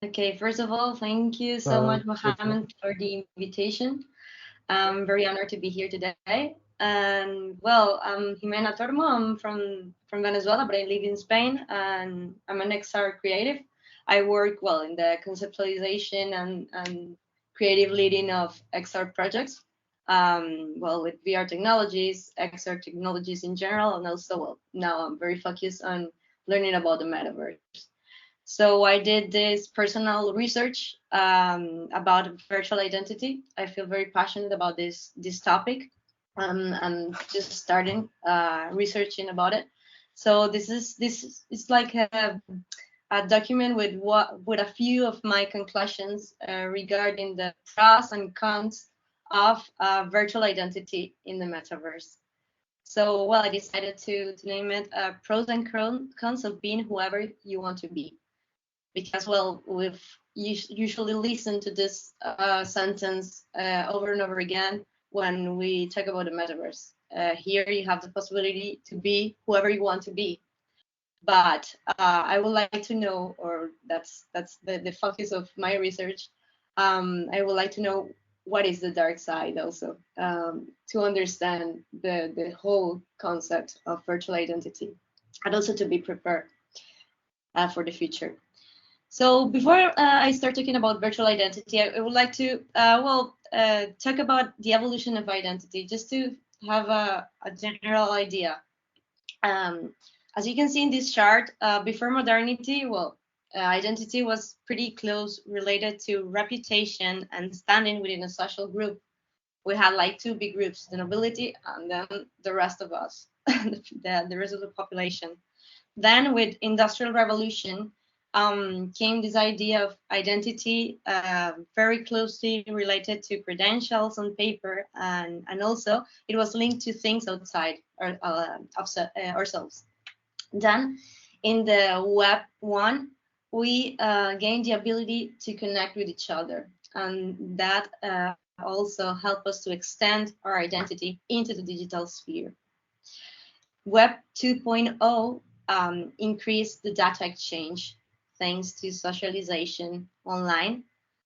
Okay, first of all, thank you so Uh, much, okay. Mohammed, for the invitation. I'm very honored to be here today. And well, I'm Jimena Tormo. I'm from Venezuela, but I live in Spain, and I'm an XR creative. I work well in the conceptualization and creative leading of XR projects. Well, with VR technologies, XR technologies in general, and also well, now I'm very focused on learning about the metaverse. So I did this personal research about virtual identity. I feel very passionate about this topic. I'm just starting researching about it. So this is like a document with a few of my conclusions regarding the pros and cons of virtual identity in the metaverse. So well, I decided to name it pros and cons of being whoever you want to be, because well, we've usually listened to this sentence over and over again when we talk about the metaverse. Here you have the possibility to be whoever you want to be, but I would like to know, or that's the focus of my research. I would like to know what is the dark side also, to understand the whole concept of virtual identity, and also to be prepared for the future. So before I start talking about virtual identity, I would like to talk about the evolution of identity, just to have a general idea. Um, as you can see in this chart, before modernity, well, identity was pretty close related to reputation and standing within a social group. We had like two big groups: the nobility and then the rest of us, the rest of the population. Then, with Industrial Revolution, came this idea of identity, very closely related to credentials on paper, and also it was linked to things outside ourselves. Then, in the Web 1, we gained the ability to connect with each other, and that also helped us to extend our identity into the digital sphere. Web 2.0 increased the data exchange thanks to socialization online.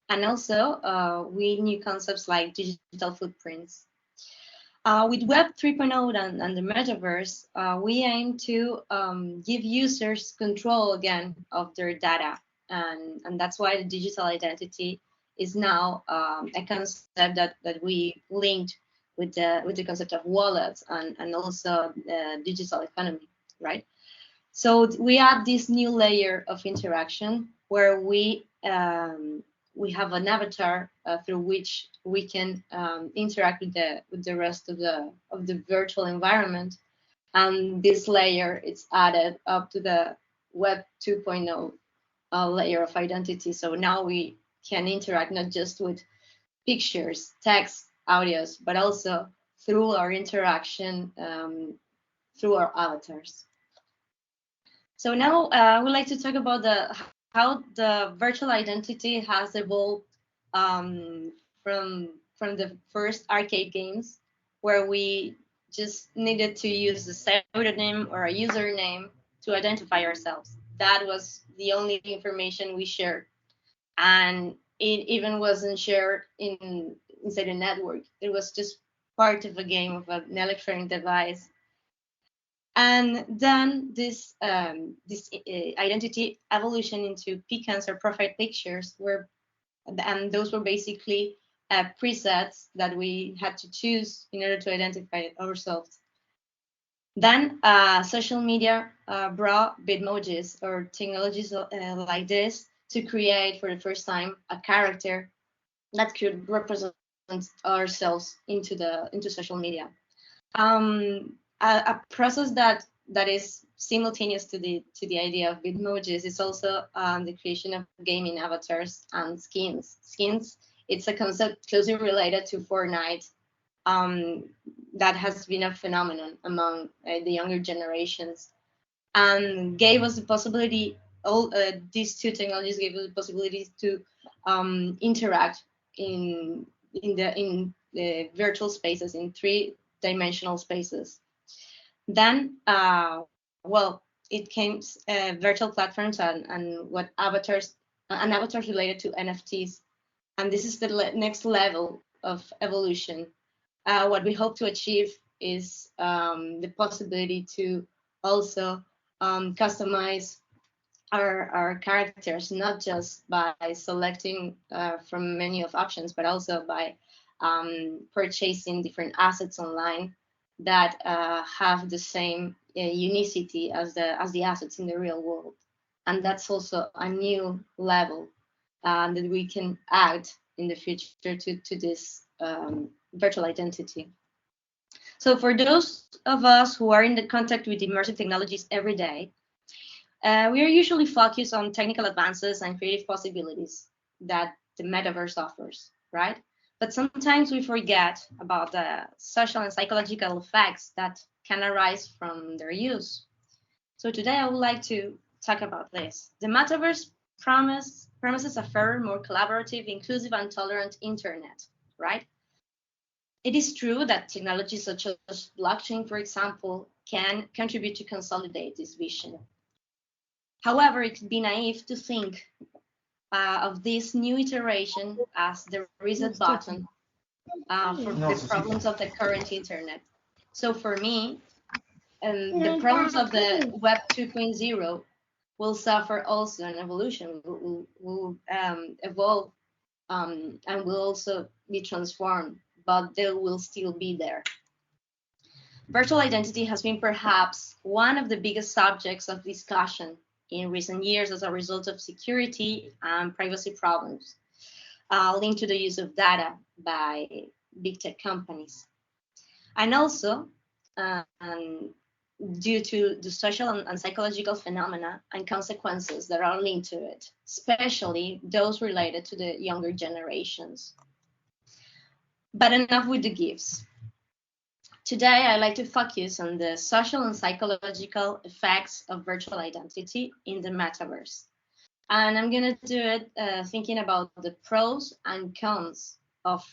And also, we new concepts like digital footprints. With Web 3.0 and the metaverse, we aim to give users control again of their data. And that's why the digital identity is now a concept that we linked with the concept of wallets and also digital economy, right? So we add this new layer of interaction where we have an avatar through which we can interact with the rest of the virtual environment, and this layer is added up to the Web 2.0 layer of identity. So now we can interact not just with pictures, text, audios, but also through our interaction through our avatars. So now I would like to talk about how the virtual identity has evolved from the first arcade games, where we just needed to use a pseudonym or a username to identify ourselves. That was the only information we shared, and it even wasn't shared inside a network. It was just part of a game of an electronic device. And then this identity evolution into picans or profile pictures were, and those were basically presets that we had to choose in order to identify ourselves. Then social media brought bitmojis or technologies like this to create for the first time a character that could represent ourselves into social media. A process that is simultaneous to the idea of Bitmojis is also the creation of gaming avatars and skins. Skins, it's a concept closely related to Fortnite, um, that has been a phenomenon among the younger generations, and gave us the possibility. All these two technologies gave us the possibility to interact in the virtual spaces, in three-dimensional spaces. Then, well, it came virtual platforms and what avatars and avatars related to NFTs. And this is the next level of evolution. What we hope to achieve is the possibility to also customize our characters, not just by selecting from menu of options, but also by purchasing different assets online that have the same unicity as the assets in the real world. And that's also a new level that we can add in the future to this virtual identity. So for those of us who are in the contact with immersive technologies every day, we are usually focused on technical advances and creative possibilities that the metaverse offers, right? But sometimes we forget about the social and psychological effects that can arise from their use. So today I would like to talk about this. The metaverse promises a fairer, more collaborative, inclusive, and tolerant internet, right? It is true that technologies such as blockchain, for example, can contribute to consolidate this vision. However, it could be naive to think of this new iteration as the reset button for the problems of the current internet. So for me, the problems of the Web 2.0 will suffer also an evolution, will evolve, and will also be transformed, but they will still be there. Virtual identity has been perhaps one of the biggest subjects of discussion in recent years as a result of security and privacy problems linked to the use of data by big tech companies. And also due to the social and psychological phenomena and consequences that are linked to it, especially those related to the younger generations. But enough with the gifts. Today, I'd like to focus on the social and psychological effects of virtual identity in the metaverse. And I'm going to do it thinking about the pros and cons of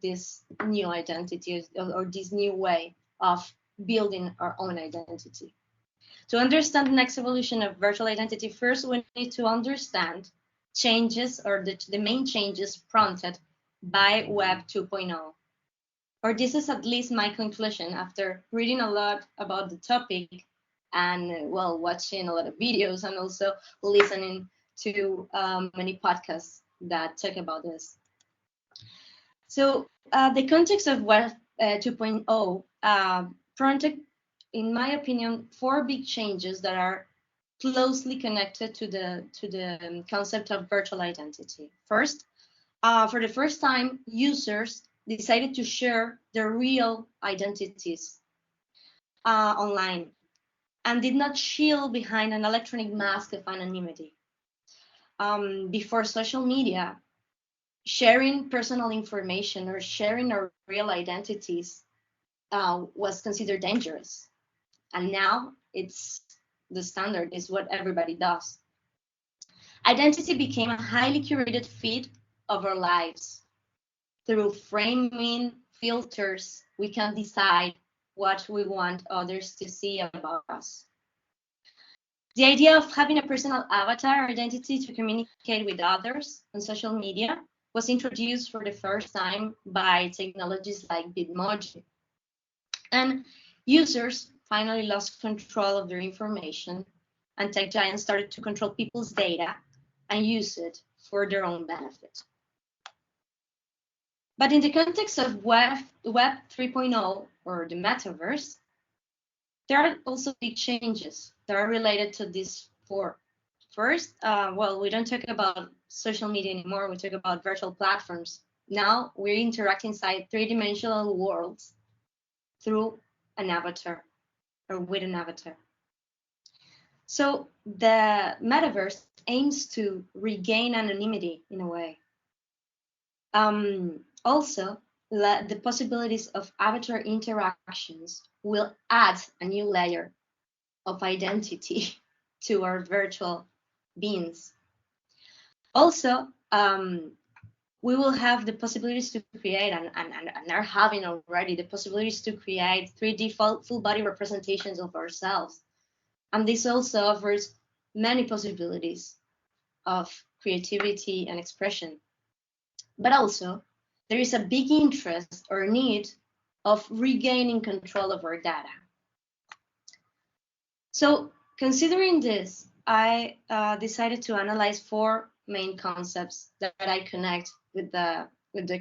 this new identity or this new way of building our own identity. To understand the next evolution of virtual identity, first we need to understand changes or the main changes prompted by Web 2.0. Or this is at least my conclusion after reading a lot about the topic and, well, watching a lot of videos and also listening to many podcasts that talk about this. So the context of Web 2.0 prompted, in my opinion, 4 big changes that are closely connected to the concept of virtual identity. First, for the first time, users decided to share their real identities online and did not shield behind an electronic mask of anonymity. Before social media, sharing personal information or sharing our real identities was considered dangerous. And now it's the standard, is what everybody does. Identity became a highly curated feed of our lives. Through framing filters, we can decide what we want others to see about us. The idea of having a personal avatar identity to communicate with others on social media was introduced for the first time by technologies like Bitmoji. And users finally lost control of their information, and tech giants started to control people's data and use it for their own benefit. But in the context of Web 3.0 or the metaverse, there are also big changes that are related to these 4. First, well, we don't talk about social media anymore. We talk about virtual platforms. Now we interact inside 3-dimensional worlds through an avatar or with an avatar. So the metaverse aims to regain anonymity in a way. Also, the possibilities of avatar interactions will add a new layer of identity to our virtual beings. Also, we will have the possibilities to create and are having already the possibilities to create 3D full body representations of ourselves. And this also offers many possibilities of creativity and expression. But also, there is a big interest or need of regaining control of our data. So, considering this, I decided to analyze 4 main concepts that I connect with the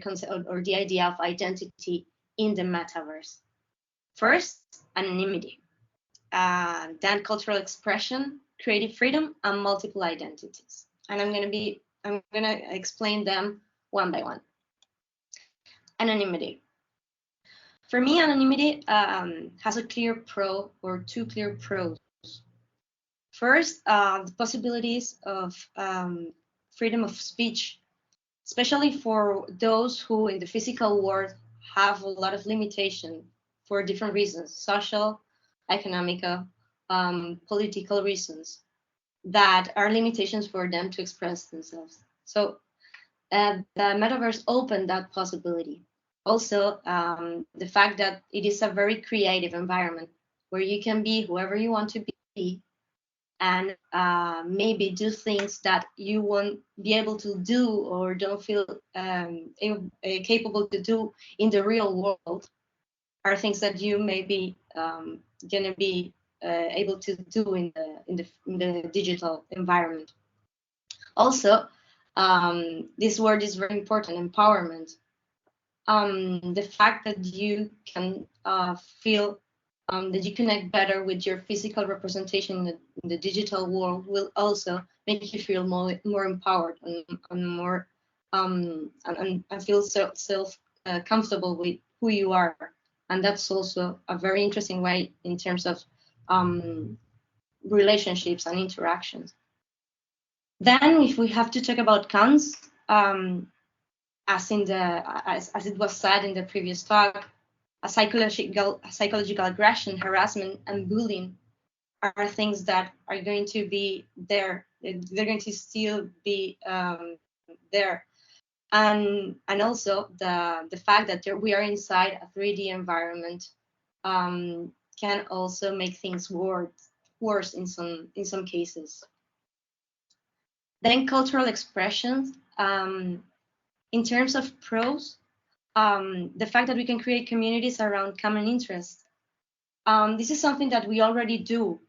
concept or the idea of identity in the metaverse. First, anonymity, then cultural expression, creative freedom, and multiple identities. And I'm gonna explain them one by one. Anonymity. For me, anonymity has a clear pro or 2 clear pros. First, the possibilities of freedom of speech, especially for those who in the physical world have a lot of limitation for different reasons, social, economical, political reasons, that are limitations for them to express themselves. So the metaverse opened that possibility. Also, the fact that it is a very creative environment where you can be whoever you want to be, and maybe do things that you won't be able to do or don't feel capable to do in the real world, are things that you may be gonna be able to do in the digital environment. Also, this word is very important: empowerment. The fact that you can feel that you connect better with your physical representation in the digital world will also make you feel more empowered and more and feel self comfortable with who you are. And that's also a very interesting way in terms of relationships and interactions. Then, if we have to talk about cons, as it was said in the previous talk, psychological aggression, harassment, and bullying are things that are going to be there. They're going to still be there, and also the fact that we are inside a 3D environment can also make things worse in some cases. Then cultural expressions. In terms of pros, the fact that we can create communities around common interests. This is something that we already do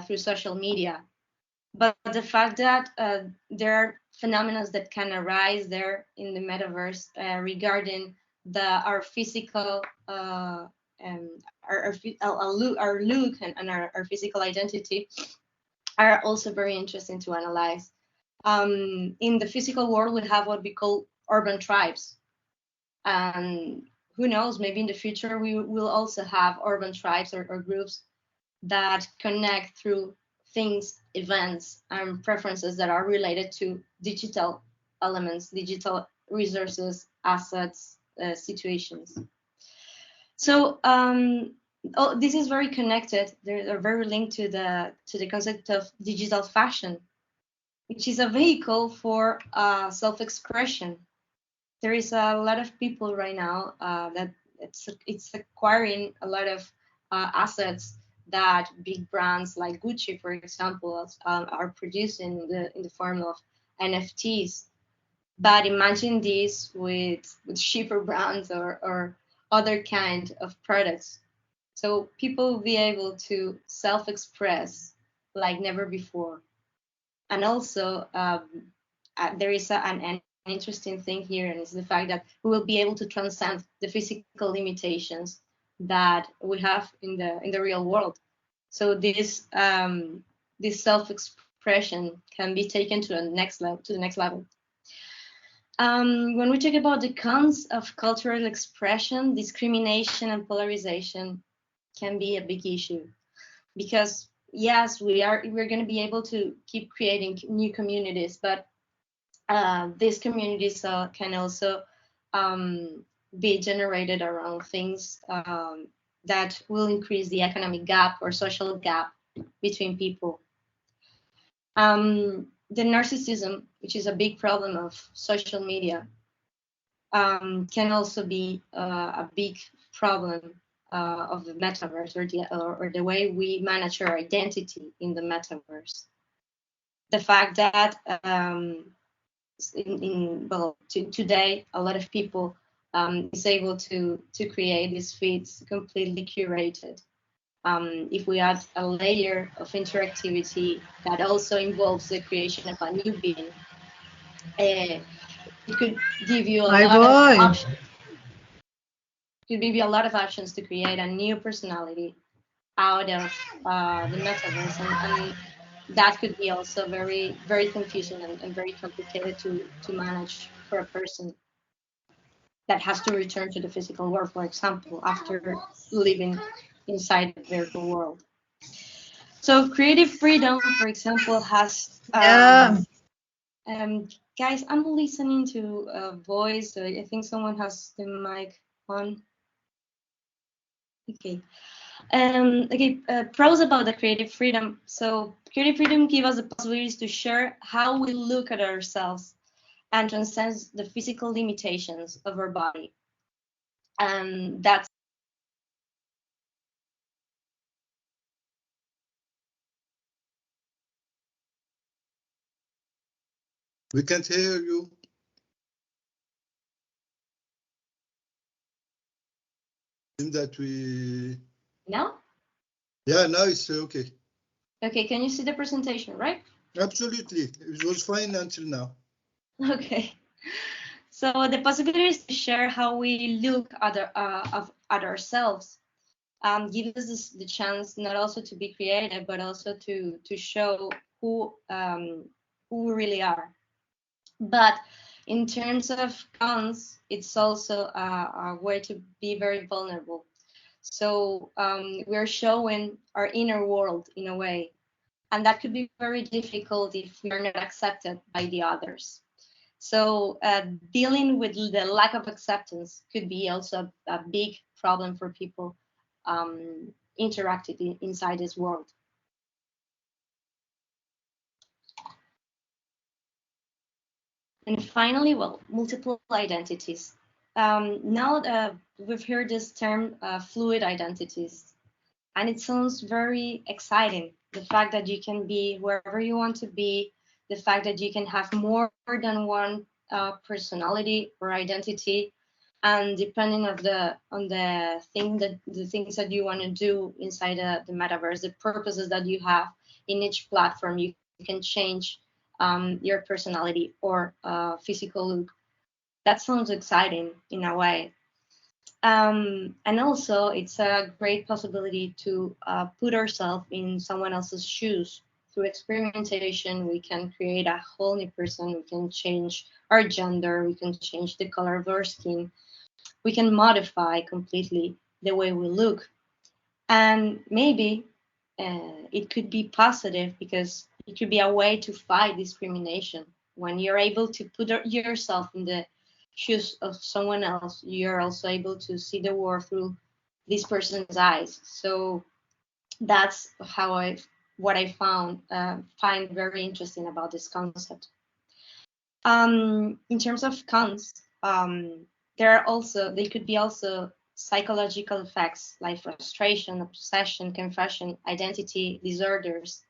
through social media, but the fact that there are phenomena that can arise there in the metaverse regarding our physical, our look and our physical identity are also very interesting to analyze. In the physical world, we have what we call urban tribes. And who knows, maybe in the future we will also have urban tribes or groups that connect through things, events, and preferences that are related to digital elements, digital resources, assets, situations. So this is very connected. They're very linked to the concept of digital fashion, which is a vehicle for self-expression. There is a lot of people right now that it's acquiring a lot of assets that big brands like Gucci, for example, are producing in the form of NFTs. But imagine this with cheaper brands or other kind of products. So people will be able to self-express like never before. And also, there is an interesting thing here, and it's the fact that we will be able to transcend the physical limitations that we have in the real world. So this self-expression can be taken to the next level. When we talk about the cons of cultural expression, discrimination and polarization can be a big issue, because yes, we're going to be able to keep creating new communities, but these communities can also be generated around things that will increase the economic gap or social gap between people. The narcissism, which is a big problem of social media, can also be a big problem of the metaverse or the way we manage our identity in the metaverse. the fact that today a lot of people is able to create these feeds completely curated. If we add a layer of interactivity that also involves the creation of a new being, it could give you a My lot of boy. options. Could give you a lot of options to create a new personality out of the metaverse, and that could be also very, very confusing and very complicated to manage for a person that has to return to the physical world, for example, after living inside the virtual world. So creative freedom, for example, has Yeah. guys, I'm listening to a voice. I think someone has the mic on. Okay. Pros about the creative freedom. So creative freedom gives us the possibilities to share how we look at ourselves and transcends the physical limitations of our body. And that's We can't hear you. In that we. now. Yeah, now it's okay. Okay, can you see the presentation, right? Absolutely. It was fine until now. Okay. So the possibilities to share how we look at ourselves gives us the chance not also to be creative, but also to show who we really are. But in terms of cons, it's also a way to be very vulnerable. So we're showing our inner world in a way, and that could be very difficult if we are not accepted by the others. So dealing with the lack of acceptance could be also a big problem for people interacted inside this world. And finally, well, multiple identities. Now we've heard this term fluid identities, and it sounds very exciting. The fact that you can be wherever you want to be, the fact that you can have more than one personality or identity, and depending on the things that you want to do inside the metaverse, the purposes that you have in each platform, you can change your personality or physical look. That sounds exciting in a way. And also, it's a great possibility to put ourselves in someone else's shoes. Through experimentation, we can create a whole new person. We can change our gender. We can change the color of our skin. We can modify completely the way we look. And maybe it could be positive because it could be a way to fight discrimination. When you're able to put yourself in the shoes of someone else, you're also able to see the world through this person's eyes. So that's what I find very interesting about this concept. In terms of cons, they could be also psychological effects like frustration, obsession, confession, identity disorders.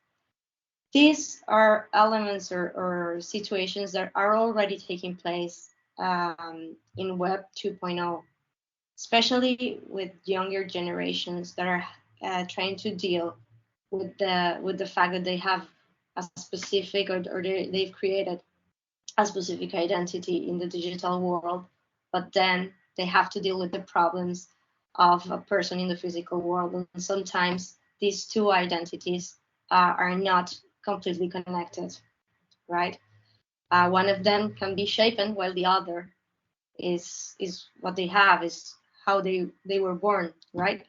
These are elements or situations that are already taking place in Web 2.0, especially with younger generations that are trying to deal with the fact that they have a specific or they've created a specific identity in the digital world, but then they have to deal with the problems of a person in the physical world. And sometimes these two identities are not completely connected, right? One of them can be shapen while the other is what they have, is how they were born, right?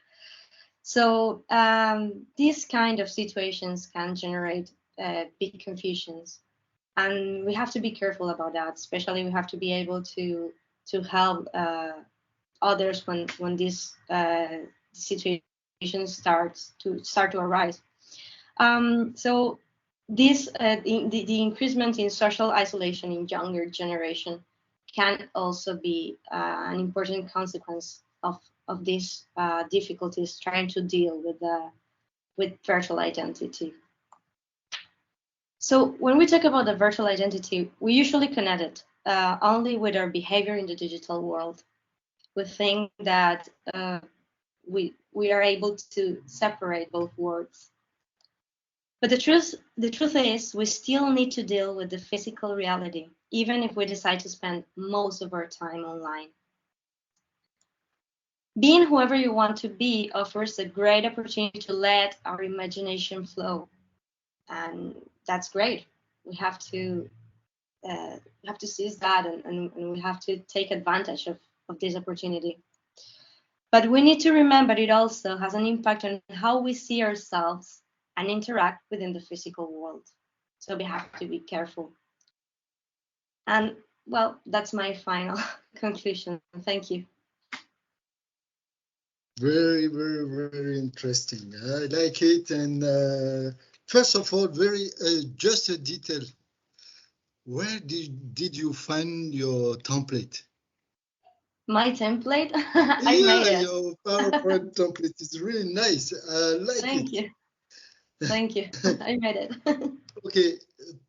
So these kind of situations can generate big confusions, and we have to be careful about that. Especially, we have to be able to help others when this situation start to arise. So this the increasement in social isolation in younger generation can also be an important consequence of these difficulties trying to deal with virtual identity. So when we talk about the virtual identity, we usually connect it only with our behavior in the digital world. We think that we are able to separate both worlds. But the truth is, we still need to deal with the physical reality, even if we decide to spend most of our time online. Being whoever you want to be offers a great opportunity to let our imagination flow, and that's great. We have to seize that, and we have to take advantage of this opportunity. But we need to remember it also has an impact on how we see ourselves and interact within the physical world. So we have to be careful. And well, that's my final conclusion. Thank you. Very, very, very interesting. I like it. And first of all, just a detail. Where did you find your template? My template? I made it. Your PowerPoint template is really nice. I like Thank it. you. Thank you. I made it. Okay,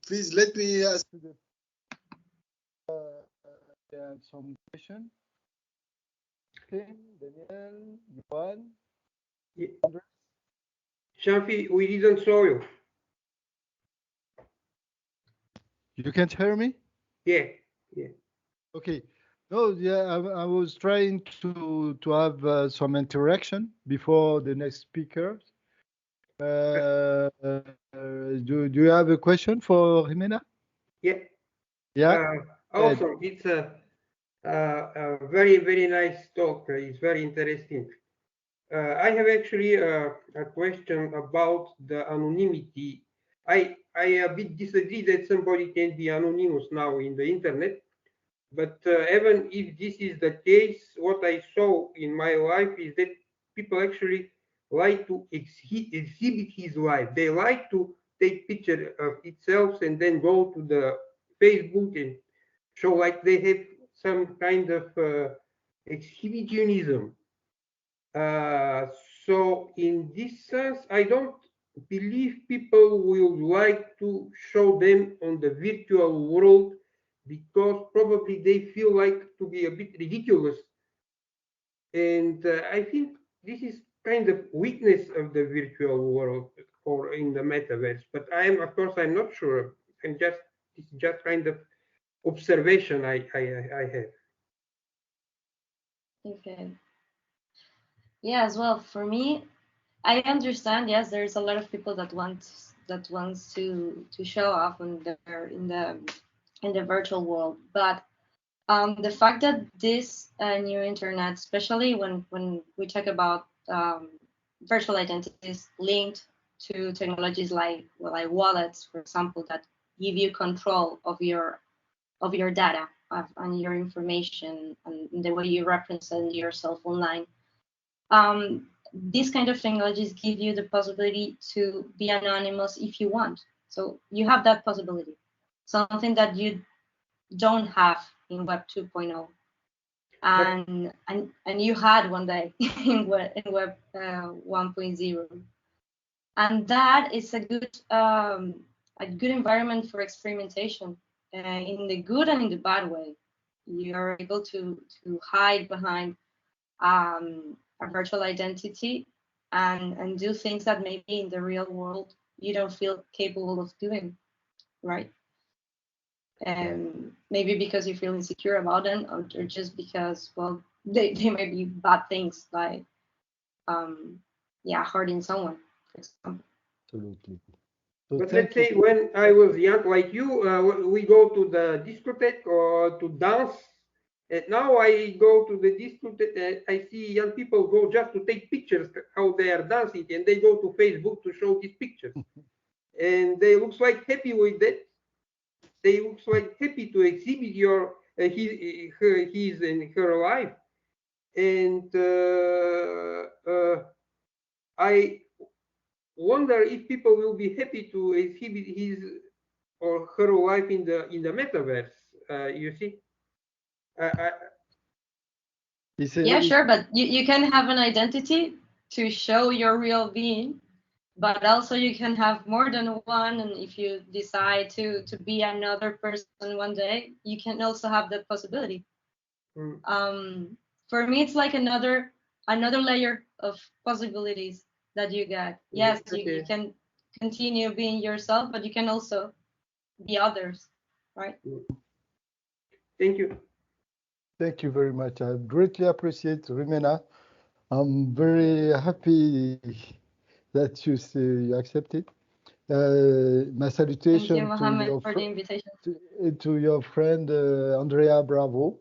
please let me ask you some question. Okay, Daniel, Johan. Shafi, we didn't saw you. You can't hear me? Yeah. Okay. No, yeah, I was trying to have some interaction before the next speakers. Do you have a question for Jimena? Yeah. Yeah. Also, it's a very, very nice talk. It's very interesting. I have actually a question about the anonymity. I a bit disagree that somebody can be anonymous now in the internet. But even if this is the case, what I saw in my life is that people actually like to exhibit his life. They like to take picture of itself and then go to the Facebook and show like they have some kind of exhibitionism. So in this sense, I don't believe people will like to show them on the virtual world because probably they feel like to be a bit ridiculous. And I think this is kind of weakness of the virtual world or in the metaverse. But of course, I'm not sure. It's just kind of observation I have. Okay. Yeah, as well. For me, I understand. Yes, there's a lot of people that wants to show off when they're in the virtual world. But the fact that this new internet, especially when we talk about virtual identities linked to technologies like wallets, for example, that give you control of your data and your information and the way you represent yourself online. These kind of technologies give you the possibility to be anonymous if you want. So you have that possibility, something that you don't have in Web 2.0, and you had one day in Web 1.0, and that is a good environment for experimentation in the good and in the bad way. You're able to hide behind a virtual identity and do things that maybe in the real world you don't feel capable of doing, right? Maybe because you feel insecure about them, or just because, well, they may be bad things like hurting someone, for example. Absolutely. So but let's say when I was young, like you, we go to the discotheque or to dance. And now I go to the discotheque, I see young people go just to take pictures how they are dancing, and they go to Facebook to show these pictures. And they looks like happy with that. They looks like happy to exhibit his and her life. And I wonder if people will be happy to exhibit his or her life in the metaverse. You see, Yeah, sure, but you can have an identity to show your real being, but also you can have more than one, and if you decide to be another person one day, you can also have that possibility. For me, it's like another layer of possibilities that you get. Yes, you can continue being yourself, but you can also be others, right? Thank you. Thank you very much. I greatly appreciate Jimena. I'm very happy that you accepted. My salutation Thank you, Mohammed, for the invitation. to your friend Andrea Bravo.